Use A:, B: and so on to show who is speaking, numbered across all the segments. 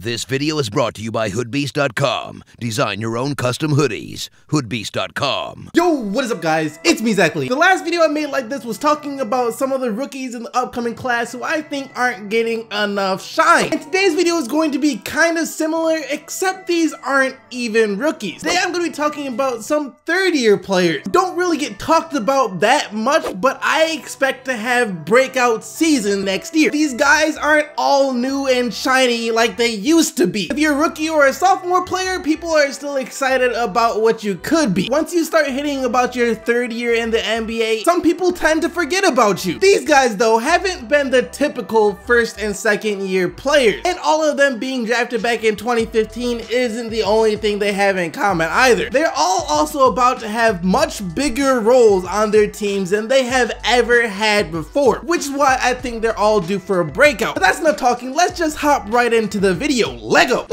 A: This video is brought to you by hoodbeast.com. Design your own custom hoodies. hoodbeast.com.
B: Yo, what is up guys? It's me, Lee. The last video I made like this was talking about some of the rookies in the upcoming class who I think aren't getting enough shine. And today's video is going to be kind of similar, except these aren't even rookies. Today I'm going to be talking about some third-year players who don't really get talked about that much, but I expect to have breakout season next year. These guys aren't all new and shiny like they used to be. If you're a rookie or a sophomore player, people are still excited about what you could be. Once you start hitting about your third year in the NBA, some people tend to forget about you. These guys though haven't been the typical first and second year players, and all of them being drafted back in 2015 isn't the only thing they have in common either. They're all also about to have much bigger roles on their teams than they have ever had before, which is why I think they're all due for a breakout. But that's enough talking, let's just hop right into the video. Lego!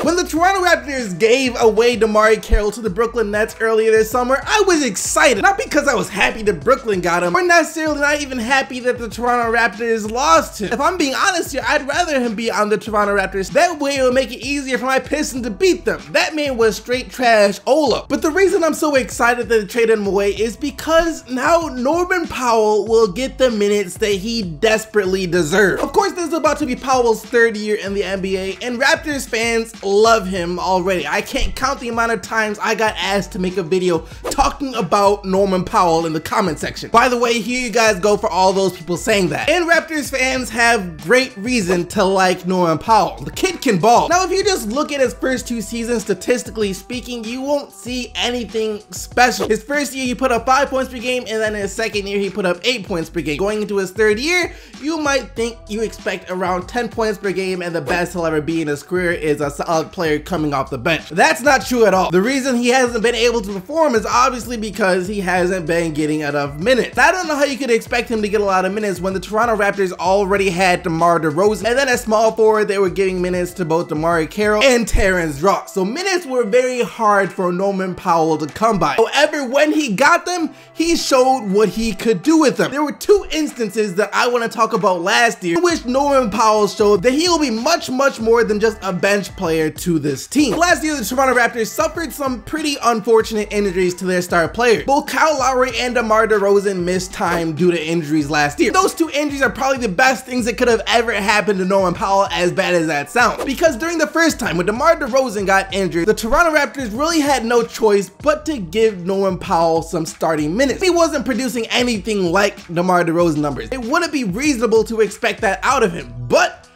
B: When the Toronto Raptors gave away DeMarre Carroll to the Brooklyn Nets earlier this summer, I was excited. Not because I was happy that Brooklyn got him, or necessarily not even happy that the Toronto Raptors lost him. If I'm being honest here, I'd rather him be on the Toronto Raptors. That way it would make it easier for my Pistons to beat them. That man was straight trash Ola. But the reason I'm so excited that they traded him away is because now Norman Powell will get the minutes that he desperately deserves. Of course, this is about to be Powell's third year in the NBA, and Raptors fans love him already. I can't count the amount of times I got asked to make a video talking about Norman Powell in the comment section. By the way, here you guys go for all those people saying that. And Raptors fans have great reason to like Norman Powell. The kid can ball. Now, if you just look at his first two seasons, statistically speaking, you won't see anything special. His first year, he put up 5 points per game, and then his second year, he put up 8 points per game. Going into his third year, you might think you expect around 10 points per game, and the best he'll ever be in his career is a solid player coming off the bench. That's not true at all. The reason he hasn't been able to perform is obviously because he hasn't been getting enough minutes. I don't know how you could expect him to get a lot of minutes when the Toronto Raptors already had DeMar DeRozan, and then at small forward they were giving minutes to both DeMar Carroll and Terrence Ross. So minutes were very hard for Norman Powell to come by. However, when he got them, he showed what he could do with them. There were two instances that I want to talk about last year in which Norman Powell showed that he will be much more than just a bench player to this team. Last year, the Toronto Raptors suffered some pretty unfortunate injuries to their star players. Both Kyle Lowry and DeMar DeRozan missed time due to injuries last year. Those two injuries are probably the best things that could have ever happened to Norman Powell, as bad as that sounds. Because during the first time when DeMar DeRozan got injured, the Toronto Raptors really had no choice but to give Norman Powell some starting minutes. He wasn't producing anything like DeMar DeRozan numbers. It wouldn't be reasonable to expect that out of him, but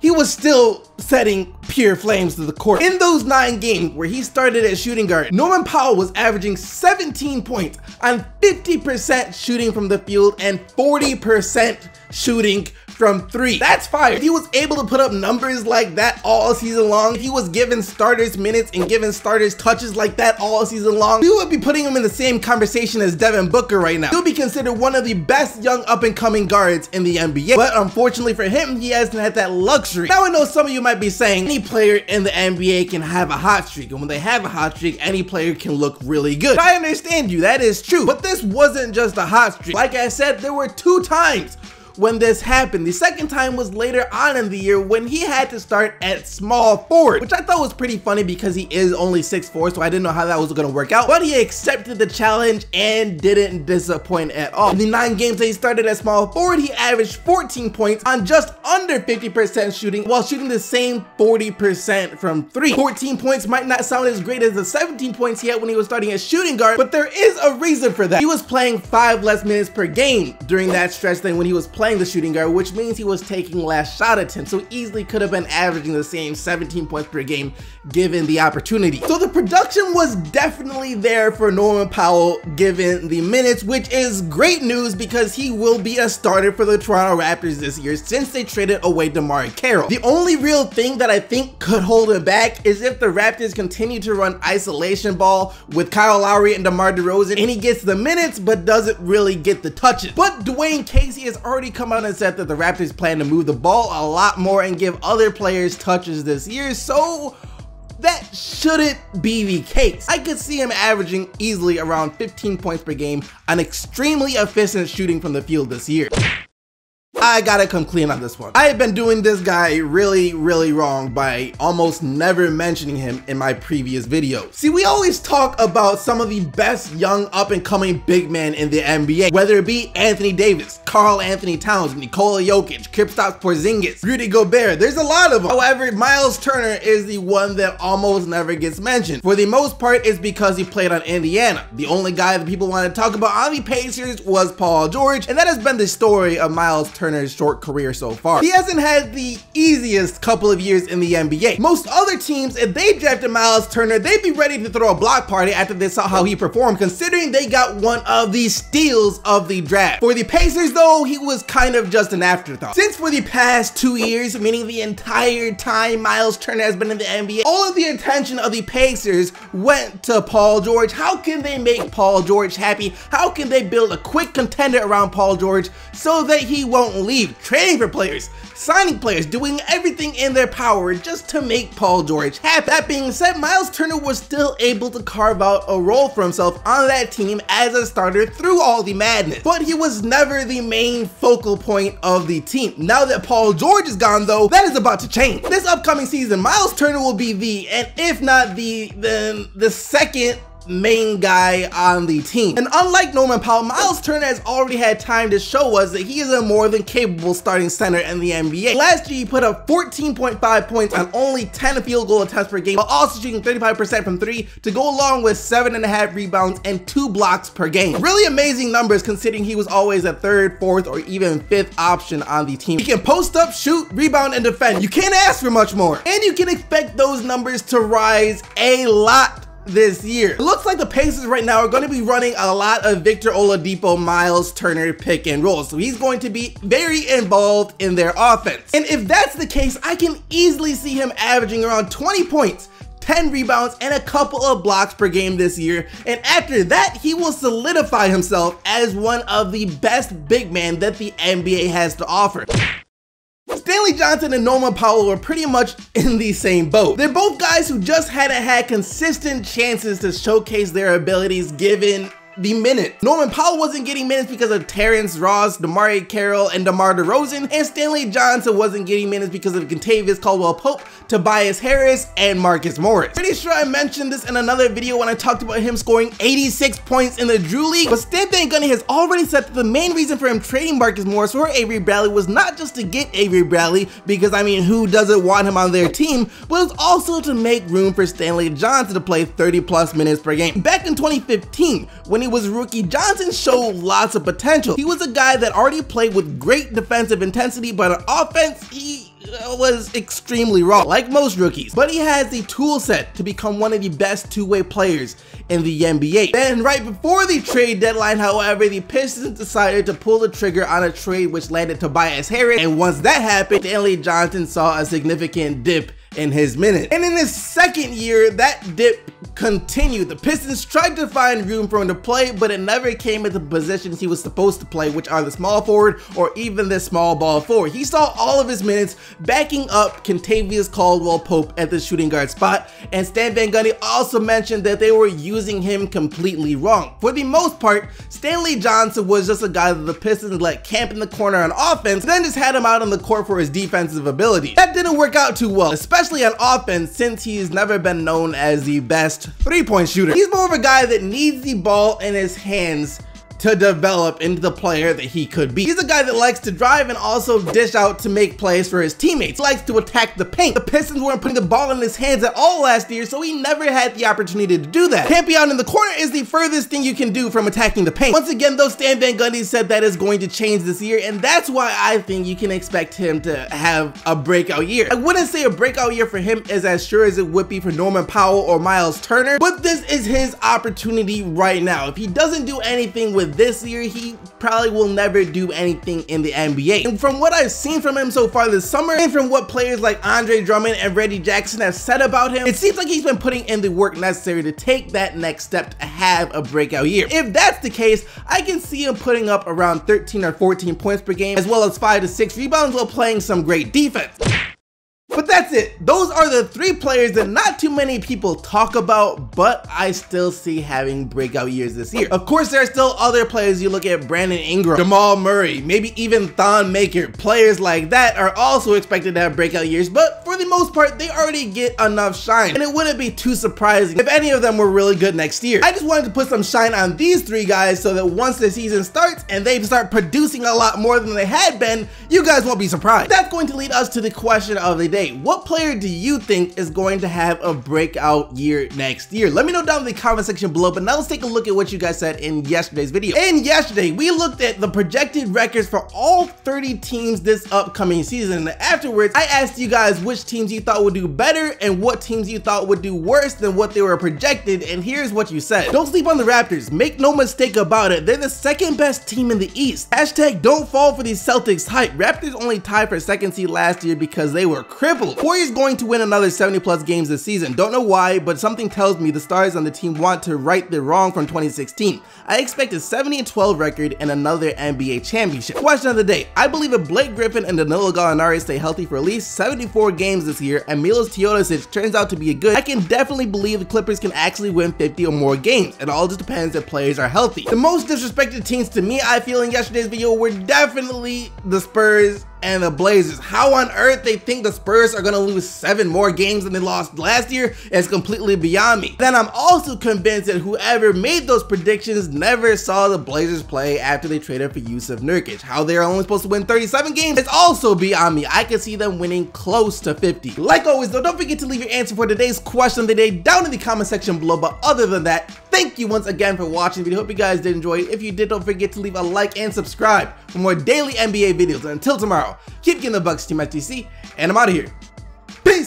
B: he was still setting pure flames to the court. In those 9 games where he started at shooting guard, Norman Powell was averaging 17 points on 50% shooting from the field and 40% shooting from 3. That's fire. If he was able to put up numbers like that all season long, if he was giving starters minutes and giving starters touches like that all season long, we would be putting him in the same conversation as Devin Booker right now. He would be considered one of the best young up-and-coming guards in the NBA. But unfortunately for him, he hasn't had that luxury. Now I know some of you might be saying any player in the NBA can have a hot streak, and when they have a hot streak, any player can look really good. I understand you, that is true. But this wasn't just a hot streak. Like I said, there were 2 times when this happened. The second time was later on in the year when he had to start at small forward, which I thought was pretty funny because he is only 6'4", so I didn't know how that was gonna work out, but he accepted the challenge and didn't disappoint at all. In the 9 games that he started at small forward, he averaged 14 points on just under 50% shooting while shooting the same 40% from 3. 14 points might not sound as great as the 17 points he had when he was starting as shooting guard, but there is a reason for that. He was playing 5 less minutes per game during that stretch than when he was playing the shooting guard, which means he was taking less shot attempts, so easily could have been averaging the same 17 points per game given the opportunity. So the production was definitely there for Norman Powell given the minutes, which is great news because he will be a starter for the Toronto Raptors this year since they traded away DeMar Carroll. The only real thing that I think could hold him back is if the Raptors continue to run isolation ball with Kyle Lowry and DeMar DeRozan and he gets the minutes but doesn't really get the touches. But Dwayne Casey has already come out and said that the Raptors plan to move the ball a lot more and give other players touches this year, so that shouldn't be the case. I could see him averaging easily around 15 points per game on extremely efficient shooting from the field this year. I gotta come clean on this one. I have been doing this guy really wrong by almost never mentioning him in my previous videos. See, we always talk about some of the best young up-and-coming big men in the NBA, whether it be Anthony Davis, Karl Anthony Towns, Nikola Jokic, Kristaps Porzingis, Rudy Gobert. There's a lot of them. However, Myles Turner is the one that almost never gets mentioned. For the most part, it's because he played on Indiana. The only guy that people want to talk about on the Pacers was Paul George, and that has been the story of Myles Turner's short career so far. He hasn't had the easiest couple of years in the NBA. Most other teams, if they drafted Myles Turner, they'd be ready to throw a block party after they saw how he performed, considering they got one of the steals of the draft. For the Pacers though, he was kind of just an afterthought. Since for the past 2 years, meaning the entire time Myles Turner has been in the NBA, all of the attention of the Pacers went to Paul George. How can they make Paul George happy? How can they build a quick contender around Paul George so that he won't leave? Trading for players, signing players, doing everything in their power just to make Paul George happy. That being said, Myles Turner was still able to carve out a role for himself on that team as a starter through all the madness, but he was never the main focal point of the team. Now that Paul George is gone though, that is about to change. This upcoming season, Myles Turner will be the, and if not the, then the second main guy on the team. And unlike Norman Powell, Myles Turner has already had time to show us that he is a more than capable starting center in the NBA. Last year, he put up 14.5 points on only 10 field goal attempts per game, while also shooting 35% from 3 to go along with 7.5 rebounds and 2 blocks per game. Really amazing numbers considering he was always a third, fourth, or even fifth option on the team. He can post up, shoot, rebound, and defend. You can't ask for much more. And you can expect those numbers to rise a lot this year. It looks like the Pacers right now are going to be running a lot of Victor Oladipo, Myles Turner pick and roll. So he's going to be very involved in their offense. And if that's the case, I can easily see him averaging around 20 points, 10 rebounds, and a couple of blocks per game this year. And after that, he will solidify himself as one of the best big men that the NBA has to offer. Stanley Johnson and Norman Powell were pretty much in the same boat. They're both guys who just hadn't had consistent chances to showcase their abilities given the minutes. Norman Powell wasn't getting minutes because of Terrence Ross, DeMar Carroll, and DeMar DeRozan, and Stanley Johnson wasn't getting minutes because of Kentavious Caldwell-Pope, Tobias Harris, and Marcus Morris. Pretty sure I mentioned this in another video when I talked about him scoring 86 points in the Drew League, but Stan Van Gundy has already said that the main reason for him trading Marcus Morris for Avery Bradley was not just to get Avery Bradley, because I mean, who doesn't want him on their team, but it was also to make room for Stanley Johnson to play 30+ minutes per game. Back in 2015, when he was rookie, Johnson showed lots of potential. He was a guy that already played with great defensive intensity, but on offense, he was extremely raw, like most rookies. But he has the tool set to become one of the best two-way players in the NBA. Then right before the trade deadline, however, the Pistons decided to pull the trigger on a trade which landed Tobias Harris, and once that happened, Stanley Johnson saw a significant dip in his minutes. And in his second year, that dip continued. The Pistons tried to find room for him to play, but it never came into the positions he was supposed to play, which are the small forward or even the small ball forward. He saw all of his minutes backing up Kentavious Caldwell-Pope at the shooting guard spot, and Stan Van Gundy also mentioned that they were using him completely wrong. For the most part, Stanley Johnson was just a guy that the Pistons let camp in the corner on offense, then just had him out on the court for his defensive ability. That didn't work out too well, especially on offense, since he's never been known as the best three-point shooter. He's more of a guy that needs the ball in his hands to develop into the player that he could be. He's a guy that likes to drive and also dish out to make plays for his teammates. He likes to attack the paint. The Pistons weren't putting the ball in his hands at all last year, so he never had the opportunity to do that. Camping out in the corner is the furthest thing you can do from attacking the paint. Once again though, Stan Van Gundy said that is going to change this year, and that's why I think you can expect him to have a breakout year. I wouldn't say a breakout year for him is as sure as it would be for Norman Powell or Myles Turner, but this is his opportunity right now. If he doesn't do anything with this year, he probably will never do anything in the NBA. And from what I've seen from him so far this summer, and from what players like Andre Drummond and Reggie Jackson have said about him, it seems like he's been putting in the work necessary to take that next step to have a breakout year. If that's the case, I can see him putting up around 13 or 14 points per game, as well as 5 to 6 rebounds while playing some great defense. But that's it. Those are the 3 players that not too many people talk about, but I still see having breakout years this year. Of course, there are still other players. You look at Brandon Ingram, Jamal Murray, maybe even Thon Maker. Players like that are also expected to have breakout years, but for the most part, they already get enough shine, and it wouldn't be too surprising if any of them were really good next year. I just wanted to put some shine on these 3 guys so that once the season starts and they start producing a lot more than they had been, you guys won't be surprised. That's going to lead us to the question of the day. What player do you think is going to have a breakout year next year? Let me know down in the comment section below, but now let's take a look at what you guys said in yesterday's video. And yesterday, we looked at the projected records for all 30 teams this upcoming season, and afterwards, I asked you guys which teams you thought would do better and what teams you thought would do worse than what they were projected, and here's what you said. Don't sleep on the Raptors. Make no mistake about it. They're the 2nd best team in the East. Hashtag don't fall for these Celtics hype. Raptors only tied for 2nd seed last year because they were crippled. Warriors going to win another 70+ games this season. Don't know why, but something tells me the stars on the team want to right the wrong from 2016. I expect a 70-12 record and another NBA championship. Question of the day. I believe if Blake Griffin and Danilo Gallinari stay healthy for at least 74 games this year and Milos Teodosic turns out to be a good, I can definitely believe the Clippers can actually win 50 or more games. It all just depends if players are healthy. The most disrespected teams to me, I feel, in yesterday's video were definitely the Spurs and the Blazers. How on earth they think the Spurs are gonna lose 7 more games than they lost last year is completely beyond me. Then I'm also convinced that whoever made those predictions never saw the Blazers play after they traded for Jusuf Nurkic. How they're only supposed to win 37 games is also beyond me. I can see them winning close to 50. Like always though, don't forget to leave your answer for today's question of the day down in the comment section below. But other than that, thank you once again for watching the video. Hope you guys did enjoy it. If you did, don't forget to leave a like and subscribe for more daily NBA videos. And until tomorrow, keep getting the Bucks, Team STC, and I'm out of here. Peace!